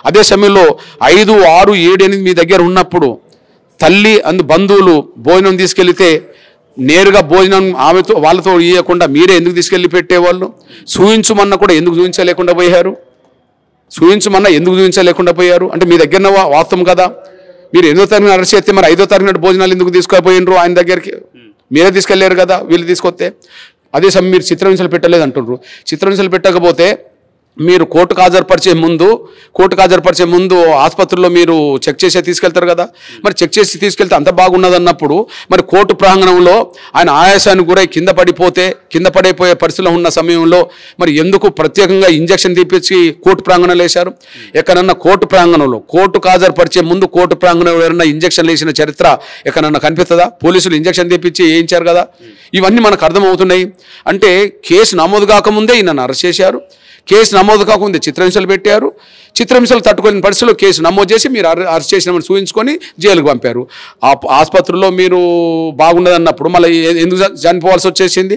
అదే సమయంలో 5, 6, 7, 8 మీ దగ్గర ఉన్నప్పుడు తల్లి బంధువులు భోజనం తీసుకెళ్తే నేరుగా భోజనం ఆమెతో వాళ్ళతో ఇవ్వకుండా మీరే ఎందుకు తీసుకెళ్ళి పెట్టేవాళ్ళు? చూయించమన్నా కూడా ఎందుకు చూపించలేకుండా పోయారు? అంటే మీ దగ్గర వాస్తవం కదా. మీరు 8వ తారీఖున అరెస్ట్ చేస్తే మరి 5వ తారీఖు నాడు భోజనాలు ఎందుకు తీసుకుపోయినరు ఆయన దగ్గరికి? మీరే తీసుకెళ్ళారు కదా, వీళ్ళు తీసుకొస్తే. అదే సమయం మీరు చిత్రహింసలు పెట్టలేదు అంటున్నారు. చిత్రహింసలు పెట్టకపోతే మీరు కోర్టుకు హాజరుపరిచే ముందు ఆసుపత్రిలో మీరు చెక్ చేసే తీసుకెళ్తారు కదా. మరి చెక్ చేసి తీసుకెళ్తే అంత బాగున్నదన్నప్పుడు మరి కోర్టు ప్రాంగణంలో ఆయన ఆయాసానికి గురై కింద పడిపోయే పరిస్థితిలో ఉన్న సమయంలో మరి ఎందుకు ప్రత్యేకంగా ఇంజక్షన్ తీపించి కోర్టు ప్రాంగణంలో వేశారు? ఎక్కడన్నా కోర్టుకు హాజరుపరిచే ముందు కోర్టు ప్రాంగణంలో ఎవరైనా ఇంజక్షన్ వేసిన చరిత్ర ఎక్కడన్నా కనిపిస్తుందా? పోలీసులు ఇంజక్షన్ తీపించి వేయించారు కదా. ఇవన్నీ మనకు అర్థమవుతున్నాయి. అంటే కేసు నమోదు కాకముందే ఈయనను అరెస్ట్ చేశారు. కేసు నమోదు కాకుండా చిత్రహింసలు పెట్టారు. చిత్రహింసలు తట్టుకోలేని పరిస్థితుల్లో కేసు నమోదు చేసి మీరు అరెస్ట్ చేసినామని చూపించుకొని జైలుకు పంపారు. ఆసుపత్రిలో మీరు బాగుండదన్నప్పుడు మళ్ళీ ఎందుకు చనిపోవాల్సి వచ్చేసింది?